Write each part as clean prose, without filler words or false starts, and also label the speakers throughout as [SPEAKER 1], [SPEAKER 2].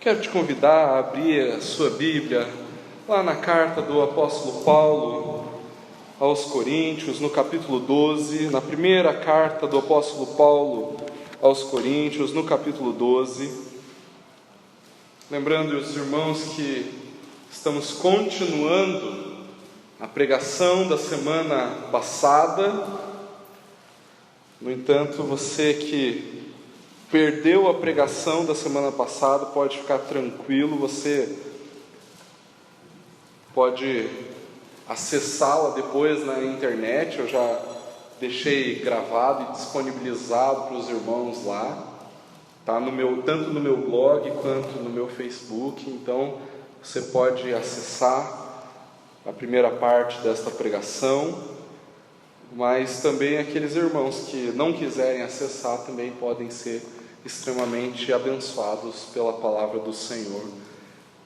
[SPEAKER 1] Quero te convidar a abrir a sua Bíblia lá na carta do apóstolo Paulo aos Coríntios, no capítulo 12, na primeira carta do apóstolo Paulo aos Coríntios, no capítulo 12. Lembrando os irmãos que estamos continuando a pregação da semana passada. No entanto, você que perdeu a pregação da semana passada, pode ficar tranquilo, você pode acessá-la depois na internet. Eu já deixei gravado e disponibilizado para os irmãos lá, tá? Tanto no meu blog quanto no meu Facebook. Então você pode acessar a primeira parte desta pregação, mas também aqueles irmãos que não quiserem acessar também podem ser extremamente abençoados pela palavra do Senhor.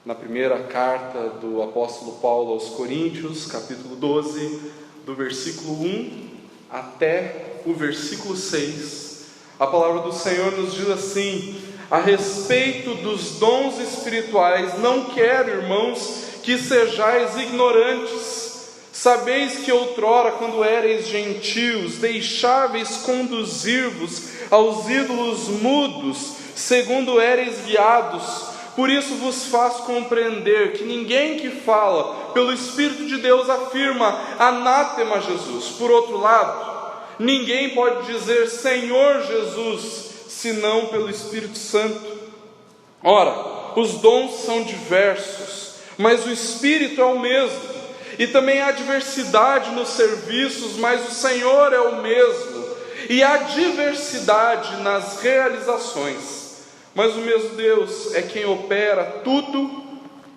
[SPEAKER 1] Na primeira carta do apóstolo Paulo aos Coríntios, capítulo 12, do versículo 1 até o versículo 6, a palavra do Senhor nos diz assim: a respeito dos dons espirituais, não quero, irmãos, que sejais ignorantes. Sabeis que outrora, quando éreis gentios, deixáveis conduzir-vos aos ídolos mudos, segundo éreis guiados. Por isso vos faço compreender que ninguém que fala pelo Espírito de Deus afirma anátema Jesus. Por outro lado, ninguém pode dizer Senhor Jesus, senão pelo Espírito Santo. Ora, os dons são diversos, mas o Espírito é o mesmo. E também há diversidade nos serviços, mas o Senhor é o mesmo. E há diversidade nas realizações, mas o mesmo Deus é quem opera tudo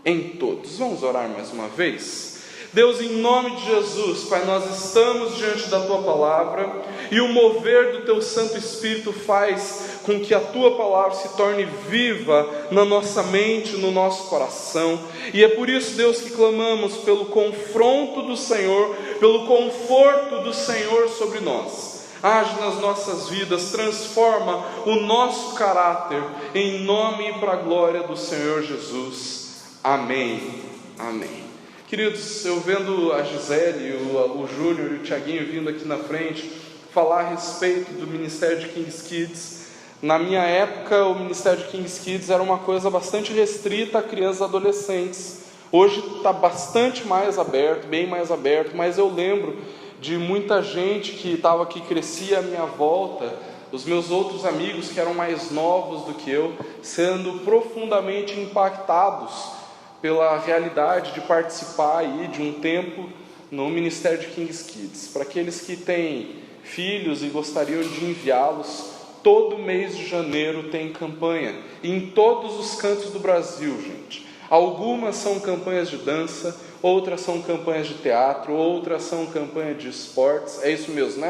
[SPEAKER 1] em todos. Vamos orar mais uma vez? Deus, em nome de Jesus, Pai, nós estamos diante da Tua Palavra, e o mover do Teu Santo Espírito faz com que a Tua Palavra se torne viva na nossa mente, no nosso coração. E é por isso, Deus, que clamamos pelo confronto do Senhor, pelo conforto do Senhor sobre nós. Age nas nossas vidas, transforma o nosso caráter, em nome e para a glória do Senhor Jesus. Amém. Amém. Queridos, eu vendo a Gisele, o Júnior e o Tiaguinho vindo aqui na frente falar a respeito do ministério de Kings Kids. Na minha época, o ministério de Kings Kids era uma coisa bastante restrita a crianças e adolescentes. Hoje está bastante mais aberto, bem mais aberto, mas eu lembro de muita gente que estava aqui, crescia à minha volta, os meus outros amigos que eram mais novos do que eu, sendo profundamente impactados pela realidade de participar aí de um tempo no Ministério de Kings Kids. Para aqueles que têm filhos e gostariam de enviá-los, todo mês de janeiro tem campanha, em todos os cantos do Brasil, gente. Algumas são campanhas de dança, outras são campanhas de teatro, outras são campanhas de esportes. É isso mesmo,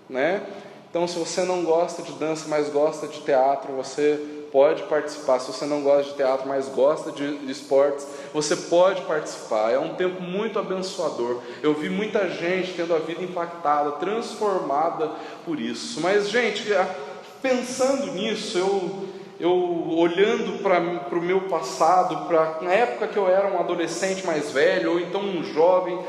[SPEAKER 1] né? Então, se você não gosta de dança, mas gosta de teatro, você pode participar. Se você não gosta de teatro, mas gosta de esportes, você pode participar. É um tempo muito abençoador. Eu vi muita gente tendo a vida impactada, transformada por isso. Mas, gente, pensando nisso, eu olhando para o meu passado, na época que eu era um adolescente mais velho, ou então um jovem,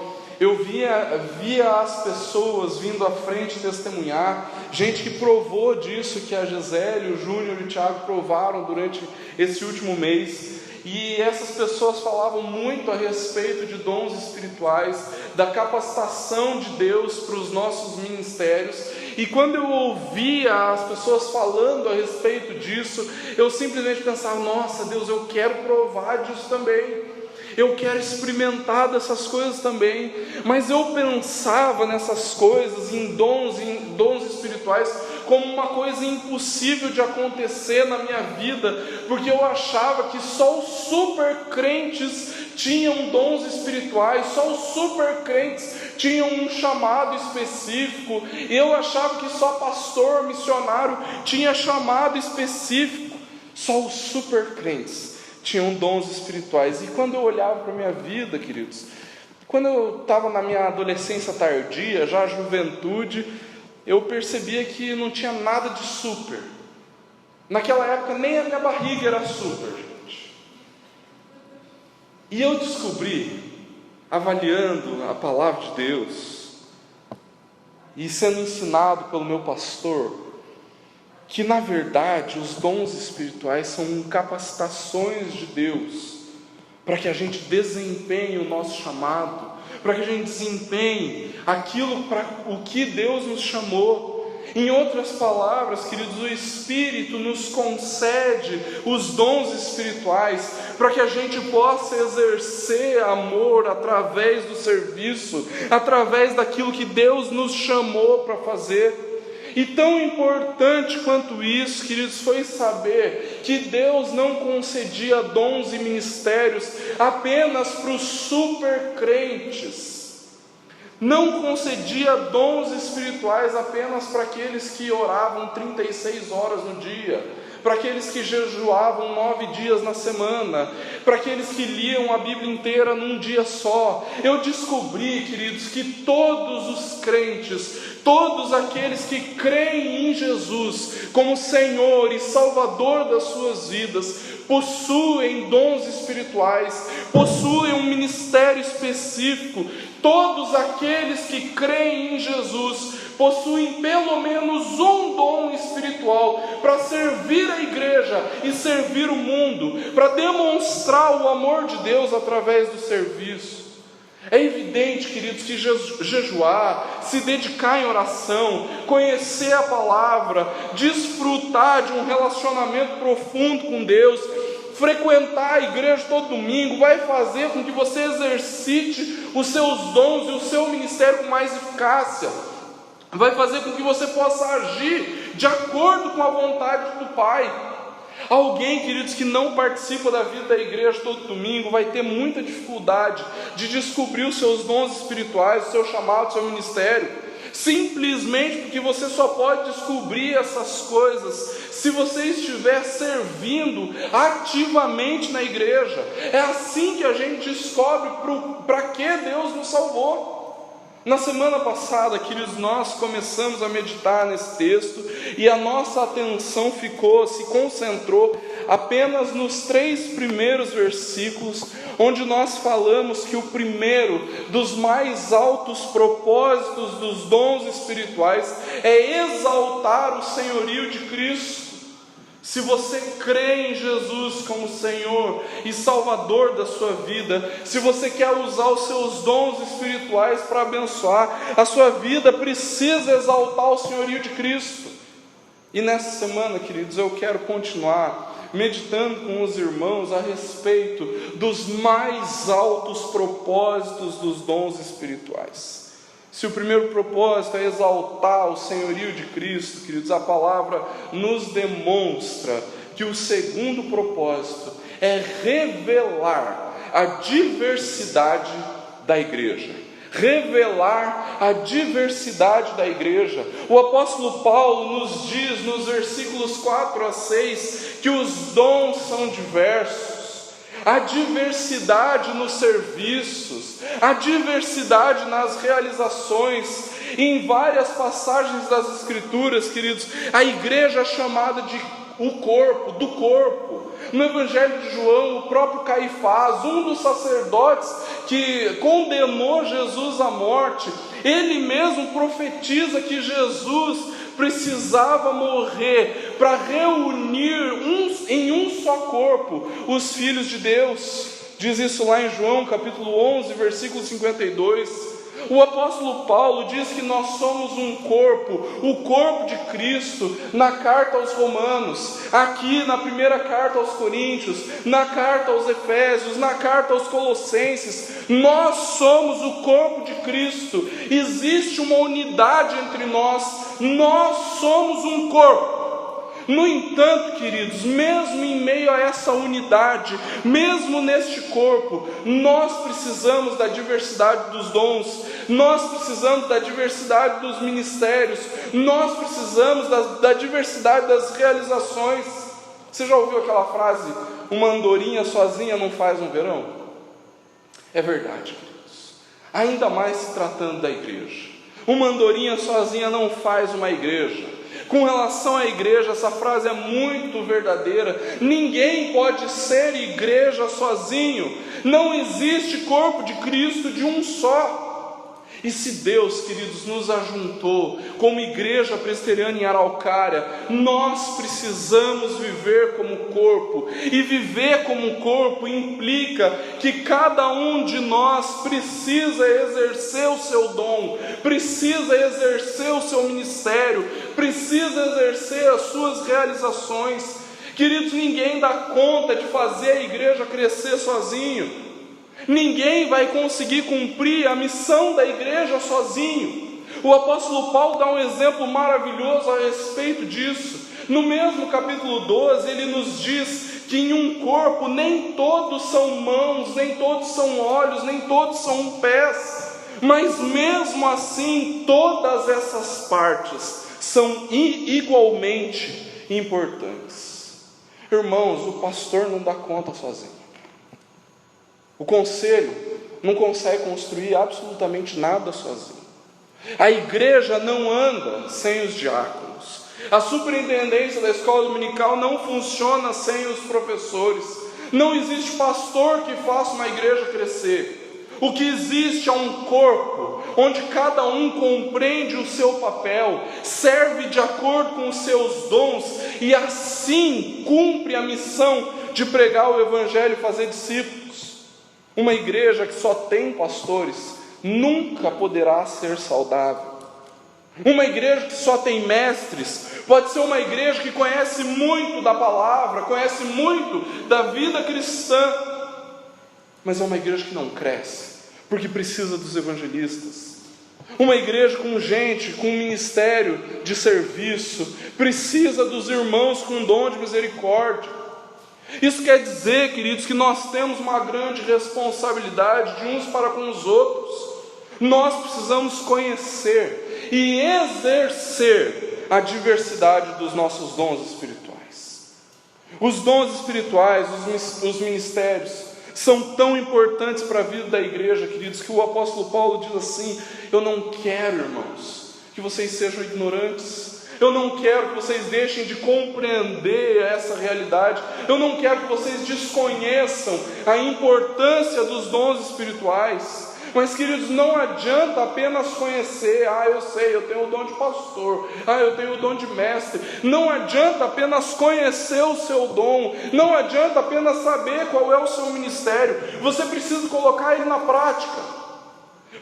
[SPEAKER 1] eu via as pessoas vindo à frente testemunhar, gente que provou disso que a Gisele, o Júnior e o Tiago provaram durante esse último mês. E essas pessoas falavam muito a respeito de dons espirituais, da capacitação de Deus para os nossos ministérios. E quando eu ouvia as pessoas falando a respeito disso, eu simplesmente pensava: nossa Deus, eu quero provar disso também. Eu quero experimentar dessas coisas também. Mas eu pensava nessas coisas, em dons espirituais, como uma coisa impossível de acontecer na minha vida, porque eu achava que só os super crentes tinham dons espirituais, só os super crentes tinham um chamado específico. Eu achava que só pastor, missionário tinha chamado específico. Só os super crentes tinham dons espirituais. E quando eu olhava para a minha vida, queridos, quando eu estava na minha adolescência tardia, já juventude, eu percebia que não tinha nada de super. Naquela época nem a minha barriga era super, gente. E eu descobri, avaliando a palavra de Deus e sendo ensinado pelo meu pastor, que na verdade os dons espirituais são capacitações de Deus para que a gente desempenhe o nosso chamado, para que a gente desempenhe aquilo para o que Deus nos chamou. Em outras palavras, queridos, o Espírito nos concede os dons espirituais para que a gente possa exercer amor através do serviço, através daquilo que Deus nos chamou para fazer. E tão importante quanto isso, queridos, foi saber que Deus não concedia dons e ministérios apenas para os super crentes. Não concedia dons espirituais apenas para aqueles que oravam 36 horas no dia, para aqueles que jejuavam 9 dias na semana, para aqueles que liam a Bíblia inteira num dia só. Eu descobri, queridos, que todos os crentes, todos aqueles que creem em Jesus como Senhor e Salvador das suas vidas, possuem dons espirituais, possuem um ministério específico. Todos aqueles que creem em Jesus possuem pelo menos um dom espiritual para servir a igreja e servir o mundo, para demonstrar o amor de Deus através do serviço. É evidente, queridos, que jejuar, se dedicar em oração, conhecer a palavra, desfrutar de um relacionamento profundo com Deus, frequentar a igreja todo domingo, vai fazer com que você exercite os seus dons e o seu ministério com mais eficácia, vai fazer com que você possa agir de acordo com a vontade do Pai. Alguém, queridos, que não participa da vida da igreja todo domingo, vai ter muita dificuldade de descobrir os seus dons espirituais, o seu chamado, o seu ministério, simplesmente porque você só pode descobrir essas coisas se você estiver servindo ativamente na igreja. É assim que a gente descobre para que Deus nos salvou. Na semana passada, queridos, nós começamos a meditar nesse texto e a nossa atenção se concentrou apenas nos 3 primeiros versículos, onde nós falamos que o primeiro dos mais altos propósitos dos dons espirituais é exaltar o senhorio de Cristo. Se você crê em Jesus como Senhor e Salvador da sua vida, se você quer usar os seus dons espirituais para abençoar, a sua vida precisa exaltar o senhorio de Cristo. E nessa semana, queridos, eu quero continuar meditando com os irmãos a respeito dos mais altos propósitos dos dons espirituais. Se o primeiro propósito é exaltar o senhorio de Cristo, queridos, a palavra nos demonstra que o segundo propósito é revelar a diversidade da igreja. Revelar a diversidade da igreja. O apóstolo Paulo nos diz nos versículos 4 a 6 que os dons são diversos. A diversidade nos serviços, a diversidade nas realizações. Em várias passagens das Escrituras, queridos, a igreja é chamada de o corpo, do corpo. No Evangelho de João, o próprio Caifás, um dos sacerdotes que condenou Jesus à morte, ele mesmo profetiza que Jesus precisava morrer para reunir em um só corpo os filhos de Deus. Diz isso lá em João capítulo 11, versículo 52. O apóstolo Paulo diz que nós somos um corpo, o corpo de Cristo, na carta aos Romanos, aqui na primeira carta aos Coríntios, na carta aos Efésios, na carta aos Colossenses. Nós somos o corpo de Cristo. Existe uma unidade entre nós somos um corpo. No entanto, queridos, mesmo em meio a essa unidade, mesmo neste corpo, nós precisamos da diversidade dos dons, nós precisamos da diversidade dos ministérios, nós precisamos da diversidade das realizações. Você já ouviu aquela frase, uma andorinha sozinha não faz um verão? É verdade, queridos, ainda mais se tratando da igreja. Uma andorinha sozinha não faz uma igreja. Com relação à igreja, essa frase é muito verdadeira. Ninguém pode ser igreja sozinho. Não existe corpo de Cristo de um só. E se Deus, queridos, nos ajuntou como igreja presbiteriana em Araucária, nós precisamos viver como corpo. E viver como corpo implica que cada um de nós precisa exercer o seu dom, precisa exercer o seu ministério, precisa exercer as suas realizações. Queridos, ninguém dá conta de fazer a igreja crescer sozinho. Ninguém vai conseguir cumprir a missão da igreja sozinho. O apóstolo Paulo dá um exemplo maravilhoso a respeito disso. No mesmo capítulo 12, ele nos diz que em um corpo nem todos são mãos, nem todos são olhos, nem todos são pés, mas mesmo assim todas essas partes são igualmente importantes. Irmãos, o pastor não dá conta sozinho. O conselho não consegue construir absolutamente nada sozinho. A igreja não anda sem os diáconos. A superintendência da escola dominical não funciona sem os professores. Não existe pastor que faça uma igreja crescer. O que existe é um corpo, onde cada um compreende o seu papel, serve de acordo com os seus dons, e assim cumpre a missão de pregar o evangelho e fazer discípulos. Uma igreja que só tem pastores nunca poderá ser saudável. Uma igreja que só tem mestres pode ser uma igreja que conhece muito da palavra, conhece muito da vida cristã, mas é uma igreja que não cresce, porque precisa dos evangelistas. Uma igreja com gente, com ministério de serviço, precisa dos irmãos com dom de misericórdia. Isso quer dizer, queridos, que nós temos uma grande responsabilidade de uns para com os outros. Nós precisamos conhecer e exercer a diversidade dos nossos dons espirituais. Os dons espirituais, os ministérios, são tão importantes para a vida da igreja, queridos, que o apóstolo Paulo diz assim: eu não quero, irmãos, que vocês sejam ignorantes. Eu não quero que vocês deixem de compreender essa realidade. Eu não quero que vocês desconheçam a importância dos dons espirituais. Mas, queridos, não adianta apenas conhecer: eu sei, eu tenho o dom de pastor, eu tenho o dom de mestre. Não adianta apenas conhecer o seu dom, não adianta apenas saber qual é o seu ministério. Você precisa colocar ele na prática.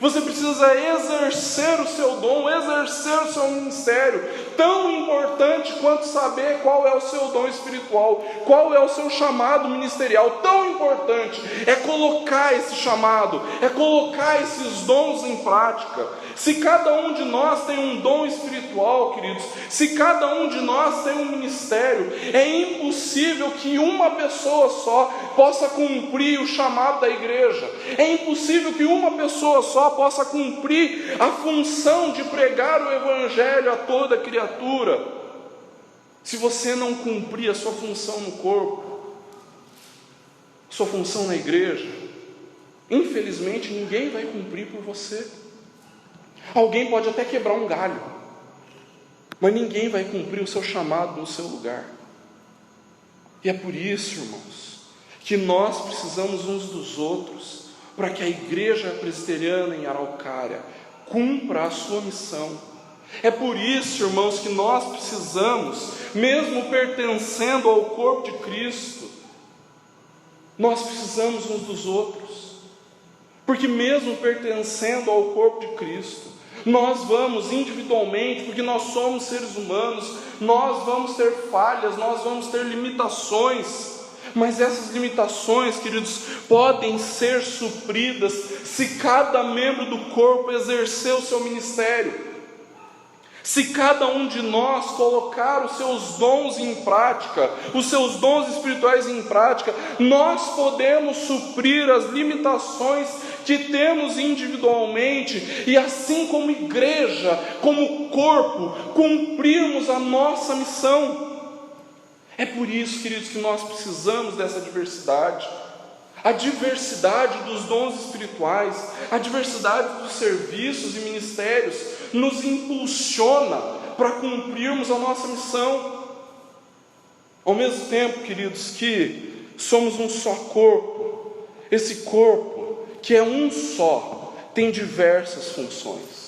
[SPEAKER 1] Você precisa exercer o seu dom, exercer o seu ministério. Tão importante quanto saber qual é o seu dom espiritual, qual é o seu chamado ministerial. Tão importante é colocar esse chamado, é colocar esses dons em prática. Se cada um de nós tem um dom espiritual, queridos, se cada um de nós tem um ministério, é impossível que uma pessoa só possa cumprir o chamado da igreja. É impossível que uma pessoa só possa cumprir a função de pregar o evangelho a toda criatura. Se você não cumprir a sua função no corpo, sua função na igreja, infelizmente ninguém vai cumprir por você. Alguém pode até quebrar um galho, mas ninguém vai cumprir o seu chamado no seu lugar. E é por isso, irmãos, que nós precisamos uns dos outros, para que a igreja presbiteriana em Araucária cumpra a sua missão. É por isso, irmãos, que nós precisamos, mesmo pertencendo ao corpo de Cristo, nós precisamos uns dos outros, porque mesmo pertencendo ao corpo de Cristo, nós vamos individualmente, porque nós somos seres humanos, nós vamos ter falhas, nós vamos ter limitações, mas essas limitações, queridos, podem ser supridas se cada membro do corpo exercer o seu ministério. Se cada um de nós colocar os seus dons em prática, os seus dons espirituais em prática, nós podemos suprir as limitações que temos individualmente, e assim como igreja, como corpo, cumprirmos a nossa missão. É por isso, queridos, que nós precisamos dessa diversidade. A diversidade dos dons espirituais, a diversidade dos serviços e ministérios nos impulsiona para cumprirmos a nossa missão. Ao mesmo tempo, queridos, que somos um só corpo, esse corpo, que é um só, tem diversas funções.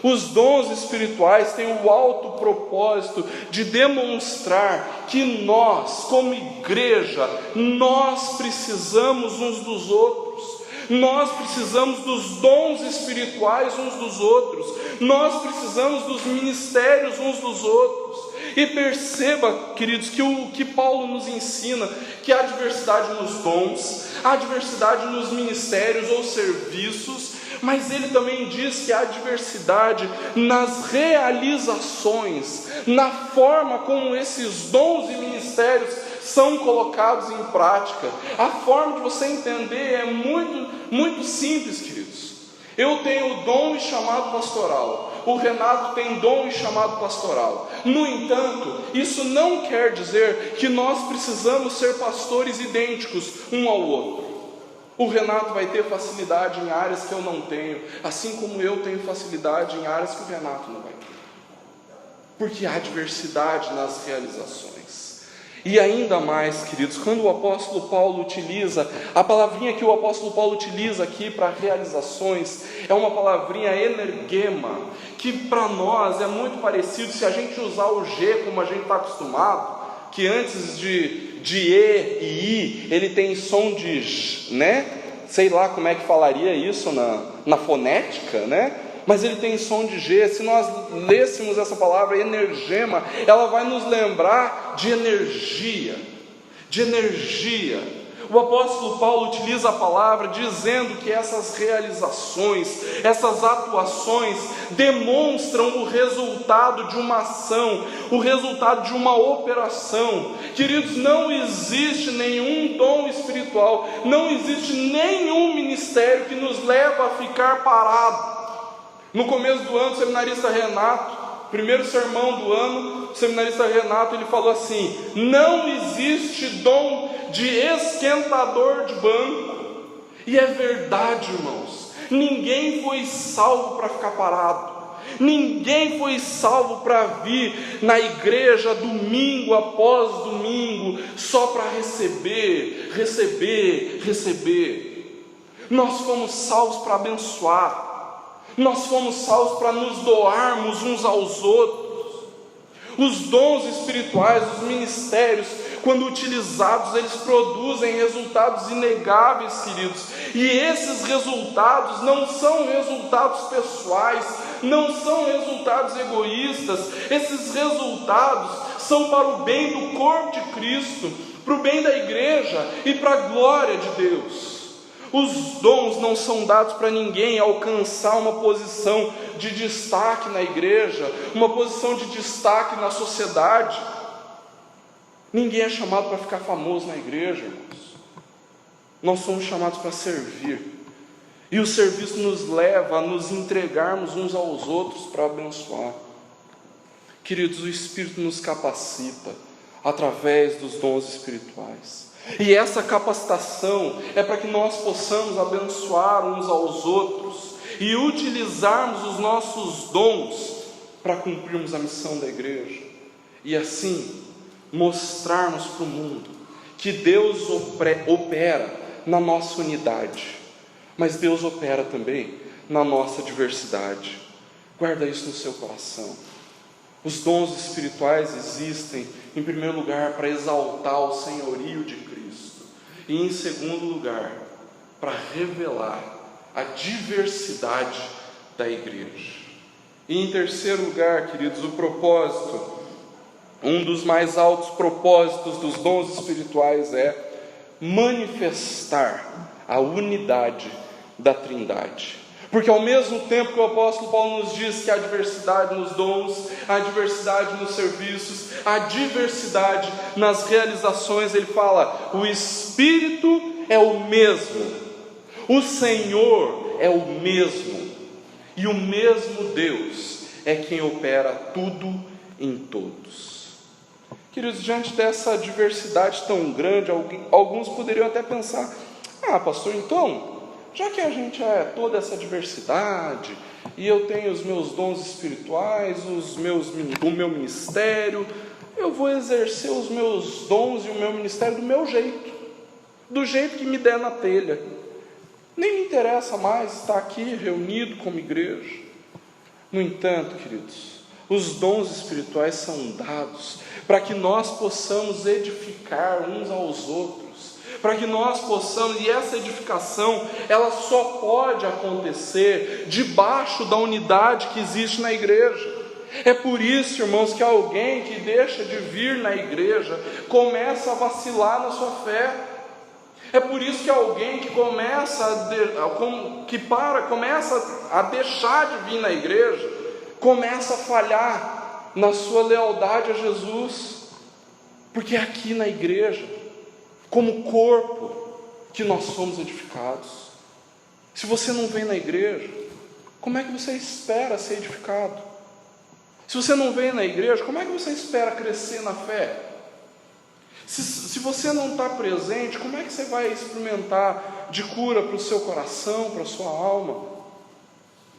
[SPEAKER 1] Os dons espirituais têm o alto propósito de demonstrar que nós, como igreja, nós precisamos uns dos outros. Nós precisamos dos dons espirituais uns dos outros. Nós precisamos dos ministérios uns dos outros. E perceba, queridos, que o que Paulo nos ensina, que há diversidade nos dons, há diversidade nos ministérios ou serviços, mas ele também diz que há diversidade nas realizações, na forma como esses dons e ministérios são colocados em prática. A forma de você entender é muito simples, queridos. Eu tenho dom e chamado pastoral, o Renato tem dom e chamado pastoral. No entanto, isso não quer dizer que nós precisamos ser pastores idênticos um ao outro. O Renato vai ter facilidade em áreas que eu não tenho, assim como eu tenho facilidade em áreas que o Renato não vai ter, porque há diversidade nas realizações. E ainda mais, queridos, quando o apóstolo Paulo utiliza, a palavrinha que o apóstolo Paulo utiliza aqui para realizações, é uma palavrinha energema, que para nós é muito parecido, se a gente usar o G como a gente está acostumado, que antes de E e I, ele tem som de J, né? Sei lá como é que falaria isso na fonética, né? Mas ele tem som de G. Se nós lêssemos essa palavra energema, ela vai nos lembrar de energia, O apóstolo Paulo utiliza a palavra dizendo que essas realizações, essas atuações demonstram o resultado de uma ação, o resultado de uma operação. Queridos, não existe nenhum dom espiritual, não existe nenhum ministério que nos leva a ficar parado. No começo do ano, o seminarista Renato, primeiro sermão do ano, o seminarista Renato, ele falou assim: não existe dom de esquentador de banco. E é verdade, irmãos. Ninguém foi salvo para ficar parado. Ninguém foi salvo para vir na igreja domingo após domingo só para receber. Nós fomos salvos para abençoar. Nós fomos salvos para nos doarmos uns aos outros. Os dons espirituais, os ministérios, quando utilizados, eles produzem resultados inegáveis, queridos. E esses resultados não são resultados pessoais, não são resultados egoístas. Esses resultados são para o bem do corpo de Cristo, para o bem da igreja e para a glória de Deus. Os dons não são dados para ninguém alcançar uma posição de destaque na igreja, uma posição de destaque na sociedade. Ninguém é chamado para ficar famoso na igreja, irmãos. Nós somos chamados para servir. E o serviço nos leva a nos entregarmos uns aos outros para abençoar. Queridos, o Espírito nos capacita através dos dons espirituais. E essa capacitação é para que nós possamos abençoar uns aos outros e utilizarmos os nossos dons para cumprirmos a missão da igreja. E assim, mostrarmos para o mundo que Deus opera na nossa unidade, mas Deus opera também na nossa diversidade. Guarda isso no seu coração. Os dons espirituais existem, em primeiro lugar, para exaltar o senhorio de Cristo, e em segundo lugar, para revelar a diversidade da igreja. E em terceiro lugar, queridos, o propósito, um dos mais altos propósitos dos dons espirituais é manifestar a unidade da Trindade. Porque ao mesmo tempo que o apóstolo Paulo nos diz que há diversidade nos dons, há diversidade nos serviços, há diversidade nas realizações, ele fala: o Espírito é o mesmo, o Senhor é o mesmo, e o mesmo Deus é quem opera tudo em todos. Queridos, diante dessa diversidade tão grande, alguns poderiam até pensar: pastor, então, já que a gente é toda essa diversidade, e eu tenho os meus dons espirituais, o meu ministério, eu vou exercer os meus dons e o meu ministério do meu jeito. do jeito que me der na telha. Nem me interessa mais estar aqui reunido como igreja. No entanto, queridos, os dons espirituais são dados para que nós possamos edificar uns aos outros, para que nós possamos, e essa edificação, ela só pode acontecer debaixo da unidade que existe na igreja. É por isso, irmãos, que alguém que deixa de vir na igreja começa a vacilar na sua fé. É por isso que alguém que começa a deixar de vir na igreja, começa a falhar na sua lealdade a Jesus. Porque é aqui na igreja, como corpo, que nós somos edificados. Se você não vem na igreja, como é que você espera ser edificado? Se você não vem na igreja, como é que você espera crescer na fé? Se você não está presente, como é que você vai experimentar de cura para o seu coração, para a sua alma?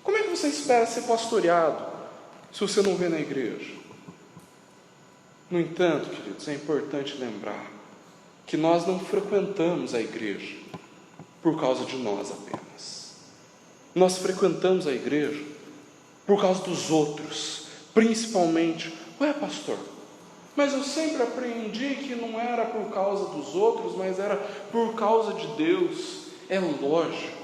[SPEAKER 1] Como é que você espera ser pastoreado, se você não vem na igreja? No entanto, queridos, é importante lembrar que nós não frequentamos a igreja por causa de nós apenas. Nós frequentamos a igreja por causa dos outros, principalmente. Ué, pastor, mas eu sempre aprendi que não era por causa dos outros, mas era por causa de Deus. É lógico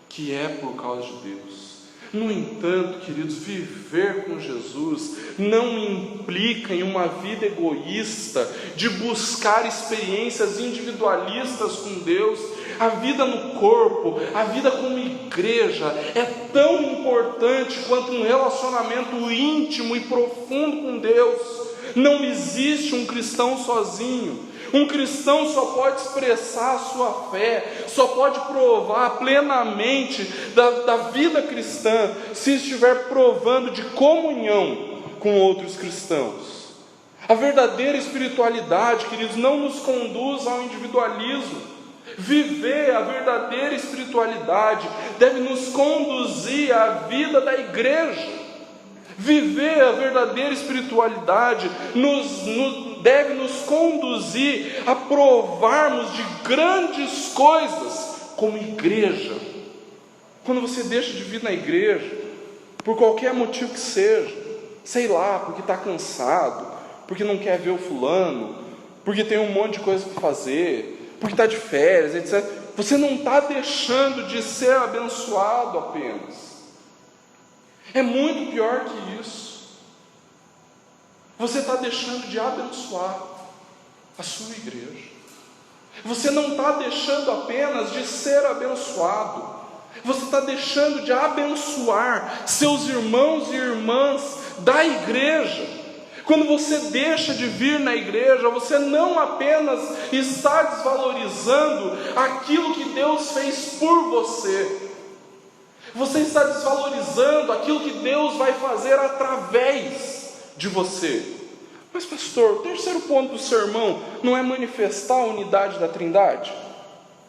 [SPEAKER 1] que é por causa de Deus. No entanto, queridos, viver com Jesus não implica em uma vida egoísta, de buscar experiências individualistas com Deus. A vida no corpo, a vida como igreja, é tão importante quanto um relacionamento íntimo e profundo com Deus. Não existe um cristão sozinho. Um cristão só pode expressar a sua fé, só pode provar plenamente da vida cristã, se estiver provando de comunhão com outros cristãos. A verdadeira espiritualidade, queridos, não nos conduz ao individualismo. Viver a verdadeira espiritualidade deve nos conduzir à vida da igreja. Viver a verdadeira espiritualidade deve nos conduzir a provarmos de grandes coisas como igreja. Quando você deixa de vir na igreja, por qualquer motivo que seja, sei lá, porque está cansado, porque não quer ver o fulano, porque tem um monte de coisa para fazer, porque está de férias, etc. Você não está deixando de ser abençoado apenas. É muito pior que isso. Você está deixando de abençoar a sua igreja. Você não está deixando apenas de ser abençoado. Você está deixando de abençoar seus irmãos e irmãs da igreja. Quando você deixa de vir na igreja, você não apenas está desvalorizando aquilo que Deus fez por você. Você está desvalorizando aquilo que Deus vai fazer através de você. Mas pastor, o terceiro ponto do sermão não é manifestar a unidade da Trindade?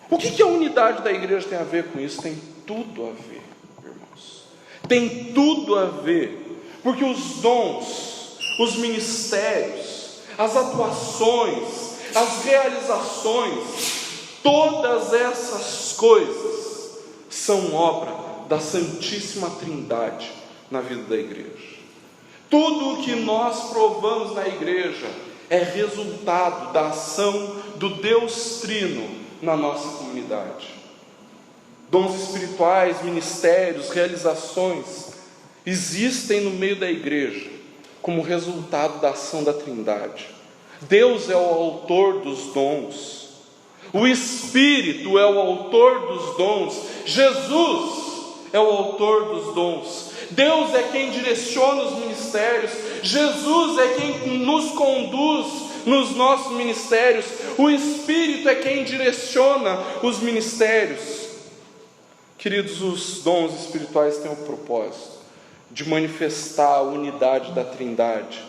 [SPEAKER 1] O que a unidade da igreja tem a ver com isso? Tem tudo a ver, irmãos. Tem tudo a ver. Porque os dons, os ministérios, as atuações, as realizações, todas essas coisas são obra da Santíssima Trindade na vida da igreja. Tudo o que nós provamos na igreja é resultado da ação do Deus Trino na nossa comunidade. Dons espirituais, ministérios, realizações existem no meio da igreja como resultado da ação da Trindade. Deus é o autor dos dons, o Espírito é o autor dos dons, Jesus é o autor dos dons. Deus é quem direciona os ministérios, Jesus é quem nos conduz nos nossos ministérios, o Espírito é quem direciona os ministérios. Queridos, os dons espirituais têm o propósito de manifestar a unidade da Trindade,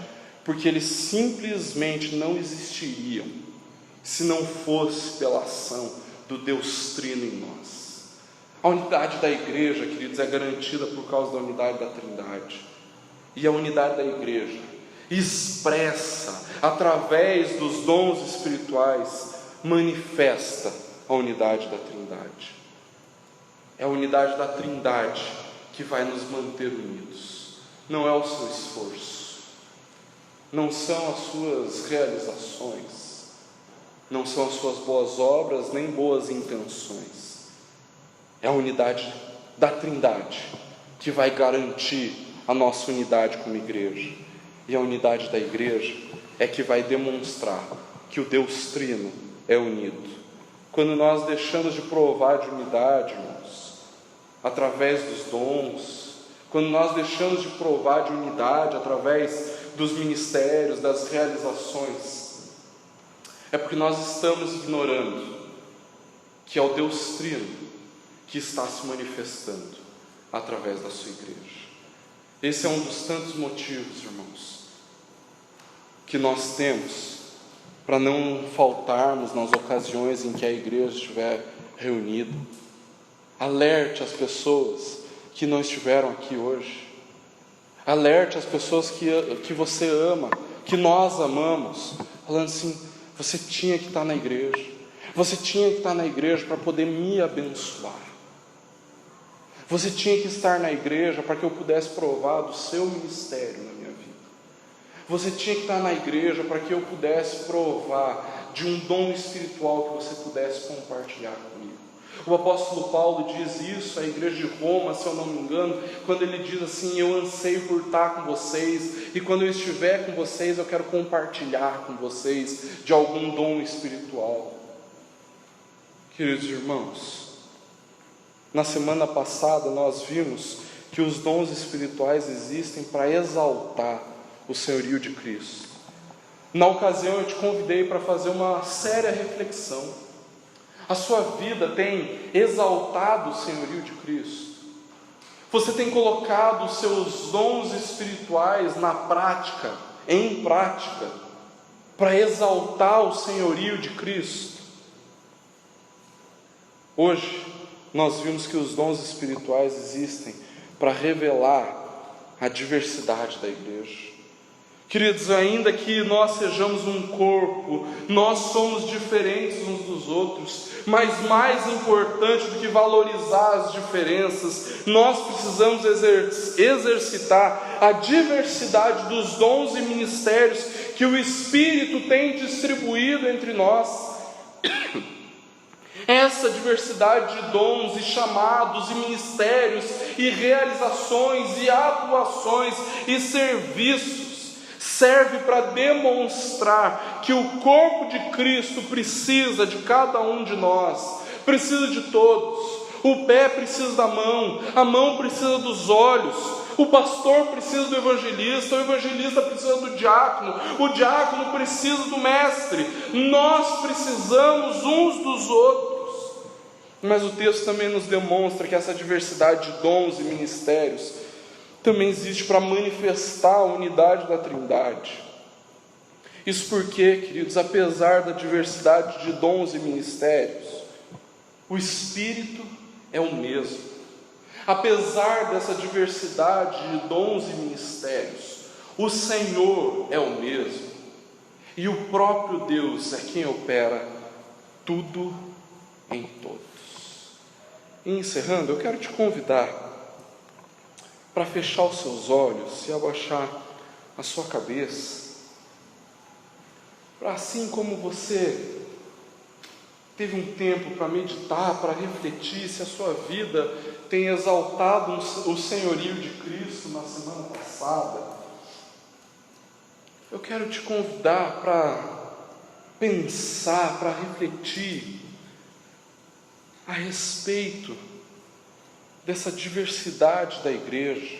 [SPEAKER 1] porque eles simplesmente não existiriam se não fosse pela ação do Deus Trino em nós. A unidade da igreja, queridos, é garantida por causa da unidade da Trindade. E a unidade da igreja expressa, através dos dons espirituais, manifesta a unidade da Trindade. É a unidade da Trindade que vai nos manter unidos. Não é o seu esforço, não são as suas realizações, não são as suas boas obras, nem boas intenções. É a unidade da Trindade que vai garantir a nossa unidade como igreja. E a unidade da igreja é que vai demonstrar que o Deus Trino é unido. Quando nós deixamos de provar de unidade, irmãos, através dos dons, quando nós deixamos de provar de unidade através dos ministérios, das realizações, é porque nós estamos ignorando que é o Deus Trino que está se manifestando através da sua igreja. Esse é um dos tantos motivos, irmãos, que nós temos para não faltarmos nas ocasiões em que a igreja estiver reunida. Alerte as pessoas que não estiveram aqui hoje. Alerte as pessoas que você ama, que nós amamos, falando assim: você tinha que estar na igreja. Você tinha que estar na igreja para poder me abençoar. Você tinha que estar na igreja para que eu pudesse provar do seu ministério na minha vida. Você tinha que estar na igreja para que eu pudesse provar de um dom espiritual que você pudesse compartilhar comigo. O apóstolo Paulo diz isso à igreja de Roma, se eu não me engano, quando ele diz assim: eu anseio por estar com vocês, e quando eu estiver com vocês, eu quero compartilhar com vocês de algum dom espiritual. Queridos irmãos, na semana passada nós vimos que os dons espirituais existem para exaltar o senhorio de Cristo. Na ocasião eu te convidei para fazer uma séria reflexão. A sua vida tem exaltado o senhorio de Cristo? Você tem colocado os seus dons espirituais em prática, para exaltar o senhorio de Cristo? Hoje nós vimos que os dons espirituais existem para revelar a diversidade da igreja. Queridos, ainda que nós sejamos um corpo, nós somos diferentes uns dos outros, mas mais importante do que valorizar as diferenças, nós precisamos exercitar a diversidade dos dons e ministérios que o Espírito tem distribuído entre nós. Essa diversidade de dons e chamados e ministérios e realizações e atuações e serviços serve para demonstrar que o corpo de Cristo precisa de cada um de nós, precisa de todos. O pé precisa da mão, a mão precisa dos olhos, o pastor precisa do evangelista, o evangelista precisa do diácono, o diácono precisa do mestre. Nós precisamos uns dos outros. Mas o texto também nos demonstra que essa diversidade de dons e ministérios também existe para manifestar a unidade da Trindade. Isso porque, queridos, apesar da diversidade de dons e ministérios, o Espírito é o mesmo. Apesar dessa diversidade de dons e ministérios, o Senhor é o mesmo. E o próprio Deus é quem opera tudo em todos. E encerrando, eu quero te convidar para fechar os seus olhos e abaixar a sua cabeça, para, assim como você teve um tempo para meditar, para refletir se a sua vida tem exaltado o senhorio de Cristo na semana passada, eu quero te convidar para pensar, para refletir a respeito dessa diversidade da igreja.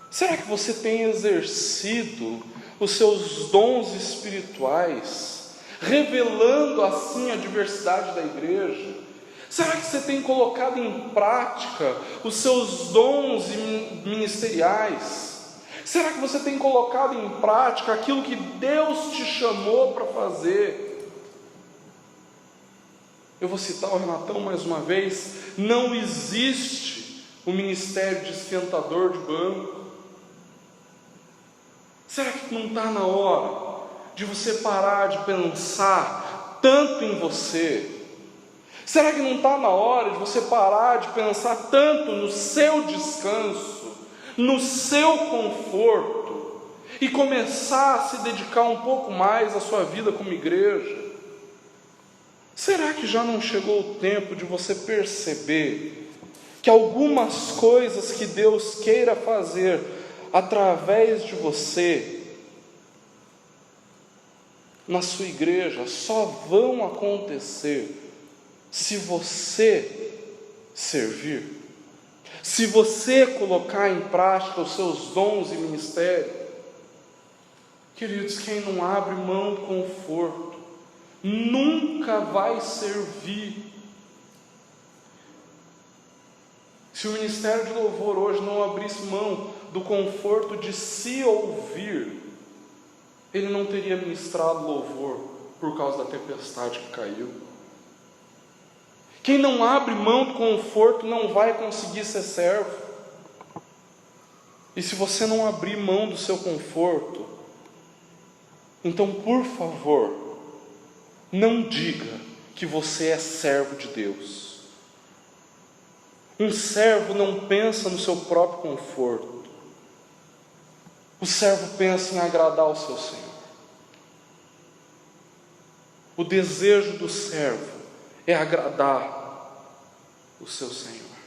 [SPEAKER 1] Será que você tem exercido os seus dons espirituais, revelando assim a diversidade da igreja? Será que você tem colocado em prática os seus dons ministeriais? Será que você tem colocado em prática aquilo que Deus te chamou para fazer? Eu vou citar o Renatão mais uma vez: não existe o ministério de esquentador de banco. Será que não está na hora de você parar de pensar tanto em você Será que não está na hora de você parar de pensar tanto no seu descanso, no seu conforto, e começar a se dedicar um pouco mais à sua vida como igreja? Será que já não chegou o tempo de você perceber que algumas coisas que Deus queira fazer através de você na sua igreja só vão acontecer se você servir, se você colocar em prática os seus dons e ministério? Queridos, quem não abre mão do conforto nunca vai servir. Se o ministério de louvor hoje não abrisse mão do conforto de se ouvir, ele não teria ministrado louvor por causa da tempestade que caiu. Quem não abre mão do conforto não vai conseguir ser servo. E se você não abrir mão do seu conforto, então, por favor, não diga que você é servo de Deus. Um servo não pensa no seu próprio conforto. O servo pensa em agradar ao seu Senhor. O desejo do servo é agradar o seu Senhor.